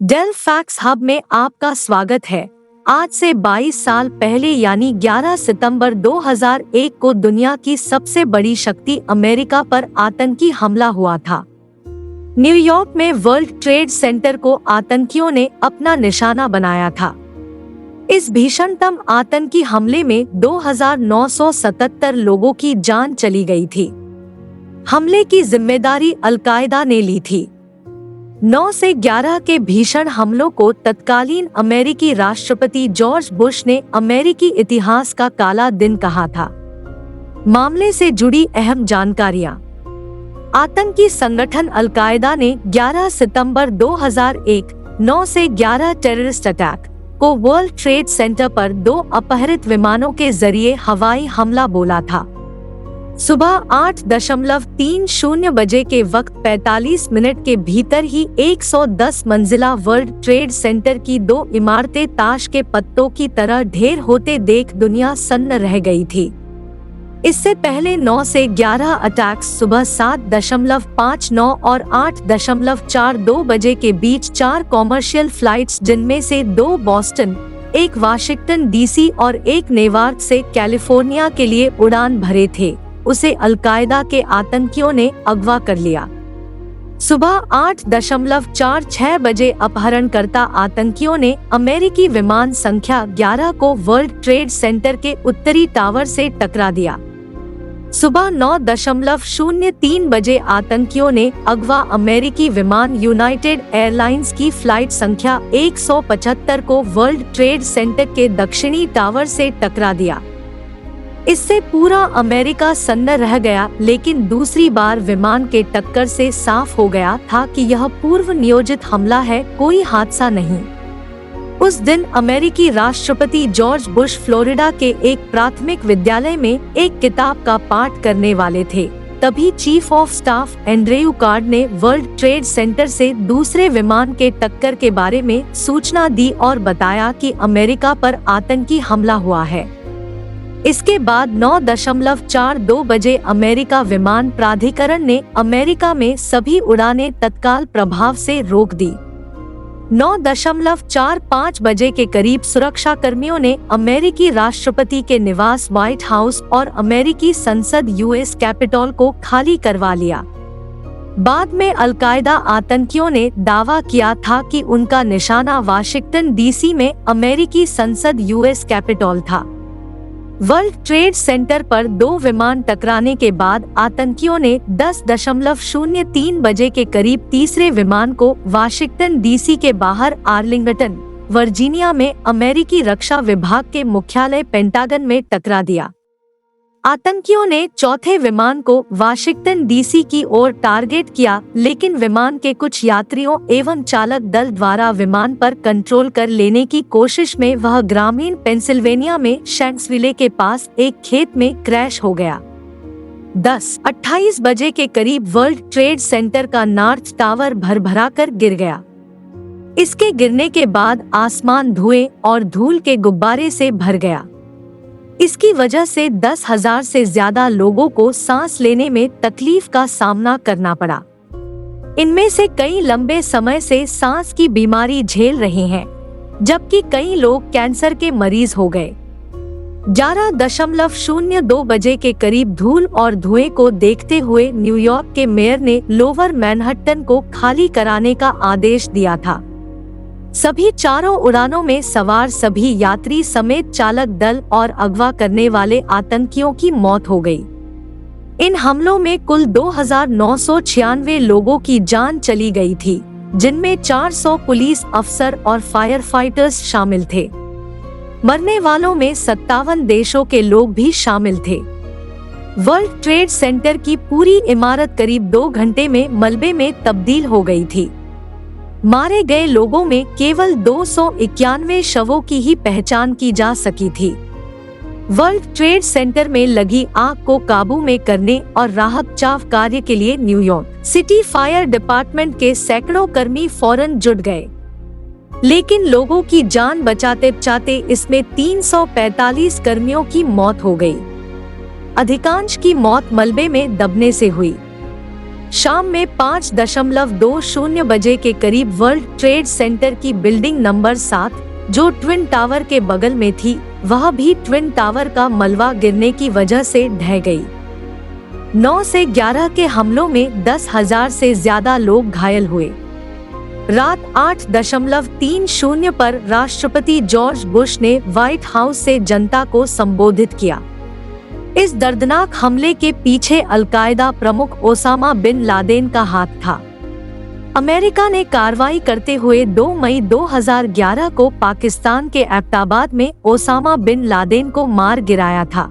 Del facts hub में आपका स्वागत है। आज से 22 साल पहले यानी 11 सितंबर 2001 को दुनिया की सबसे बड़ी शक्ति अमेरिका पर आतंकी हमला हुआ था। न्यूयॉर्क में वर्ल्ड ट्रेड सेंटर को आतंकियों ने अपना निशाना बनाया था। इस भीषणतम आतंकी हमले में 2977 लोगों की जान चली गई थी। हमले की जिम्मेदारी अल-कायदा ने ली थी। 9 से 11 के भीषण हमलों को तत्कालीन अमेरिकी राष्ट्रपति जॉर्ज बुश ने अमेरिकी इतिहास का काला दिन कहा था। मामले से जुड़ी अहम जानकारियां। आतंकी संगठन अल-कायदा ने 11 सितंबर 2001 9 से 11 टेररिस्ट अटैक को वर्ल्ड ट्रेड सेंटर पर 2 अपहरित विमानों के जरिए हवाई हमला बोला था। सुबह 8:30 बजे के वक्त 45 मिनट के भीतर ही 110 मंजिला वर्ल्ड ट्रेड सेंटर की 2 इमारतें ताश के पत्तों की तरह ढेर होते देख दुनिया सन्न रह गई थी। इससे पहले 9 से 11 अटैक्स सुबह 7:59 और 8:42 बजे के बीच 4 कॉमर्शियल फ्लाइट्स, जिनमें से 2 बॉस्टन, 1 वाशिंगटन डीसी और 1 नेवार्क से कैलिफोर्निया के लिए उड़ान भरे थे, उसे अल-कायदा के आतंकियों ने अगवा कर लिया। सुबह 8:46 बजे अपहरणकर्ता आतंकियों ने अमेरिकी विमान संख्या 11 को वर्ल्ड ट्रेड सेंटर के उत्तरी टावर से टकरा दिया। सुबह 9:03 बजे आतंकियों ने अगवा अमेरिकी विमान यूनाइटेड एयरलाइंस की फ्लाइट संख्या 175 को वर्ल्ड ट्रेड सेंटर के दक्षिणी टावर से टकरा दिया। इससे पूरा अमेरिका सन्न रह गया, लेकिन दूसरी बार विमान के टक्कर से साफ हो गया था कि यह पूर्व नियोजित हमला है, कोई हादसा नहीं। उस दिन अमेरिकी राष्ट्रपति जॉर्ज बुश फ्लोरिडा के एक प्राथमिक विद्यालय में एक किताब का पाठ करने वाले थे। तभी chief of staff Andrew card ने वर्ल्ड ट्रेड सेंटर से दूसरे विमान के टक्कर के बारे में सूचना दी और बताया कि अमेरिका पर आतंकी हमला हुआ है। इसके बाद 9:42 बजे अमेरिका विमान प्राधिकरण ने अमेरिका में सभी उड़ानें तत्काल प्रभाव से रोक दी। 9:45 बजे के करीब सुरक्षा कर्मियों ने अमेरिकी राष्ट्रपति के निवास व्हाइट हाउस और अमेरिकी संसद यूएस कैपिटॉल को खाली करवा लिया। बाद में अल-कायदा आतंकियों ने दावा किया था कि उनका निशाना वाशिंगटन डीसी में अमेरिकी संसद यूएस कैपिटॉल था। वर्ल्ड ट्रेड सेंटर पर 2 विमान टकराने के बाद आतंकियों ने 10:03 बजे के करीब तीसरे विमान को वाशिंगटन डीसी के बाहर आर्लिंगटन, वर्जीनिया में अमेरिकी रक्षा विभाग के मुख्यालय पेंटागन में टकरा दिया। आतंकियों ने चौथे विमान को वाशिंगटन डीसी की ओर टारगेट किया, लेकिन विमान के कुछ यात्रियों एवं चालक दल द्वारा विमान पर कंट्रोल कर लेने की कोशिश में वह ग्रामीण पेंसिल्वेनिया में शैंक्सविले के पास एक खेत में क्रैश हो गया। 10:28 बजे के करीब वर्ल्ड ट्रेड सेंटर का नॉर्थ टावर भरभरा कर गिर गया। इसके गिरने के बाद आसमान धुएं और धूल के गुब्बारे से भर गया। इसकी वजह से 10,000 से ज्यादा लोगों को सांस लेने में तकलीफ का सामना करना पड़ा। इनमें से कई लंबे समय से सांस की बीमारी झेल रहे हैं, जबकि कई लोग कैंसर के मरीज हो गए। 11:02 बजे के करीब धूल और धुएं को देखते हुए न्यूयॉर्क के मेयर ने लोअर मैनहट्टन को खाली कराने का आदेश दिया था। सभी 4 उड़ानों में सवार सभी यात्री समेत चालक दल और अगवा करने वाले आतंकियों की मौत हो गई। इन हमलों में कुल 2996 लोगों की जान चली गई थी, जिनमें 400 पुलिस अफसर और फायर फाइटर्स शामिल थे। मरने वालों में 57 देशों के लोग भी शामिल थे। वर्ल्ड ट्रेड सेंटर की पूरी इमारत करीब 2 घंटे में मलबे में तब्दील हो गई थी। मारे गए लोगों में केवल 291 शवों की ही पहचान की जा सकी थी। वर्ल्ड ट्रेड सेंटर में लगी आग को काबू में करने और राहत बचाव कार्य के लिए न्यूयॉर्क सिटी फायर डिपार्टमेंट के सैकड़ों कर्मी फौरन जुट गए, लेकिन लोगों की जान बचाते बचाते इसमें 345 कर्मियों की मौत हो गई। अधिकांश की मौत मलबे में दबने से हुई। शाम में 5:20 बजे के करीब वर्ल्ड ट्रेड सेंटर की बिल्डिंग नंबर 7, जो ट्विन टावर के बगल में थी, वह भी ट्विन टावर का मलबा गिरने की वजह से ढह गई। 9 से 11 के हमलों में 10,000 से ज्यादा लोग घायल हुए। रात 8:30 पर राष्ट्रपति जॉर्ज बुश ने व्हाइट हाउस से जनता को संबोधित किया। इस दर्दनाक हमले के पीछे अलकायदा प्रमुख ओसामा बिन लादेन का हाथ था। अमेरिका ने कार्रवाई करते हुए 2 मई 2011 को पाकिस्तान के एबटाबाद में ओसामा बिन लादेन को मार गिराया था।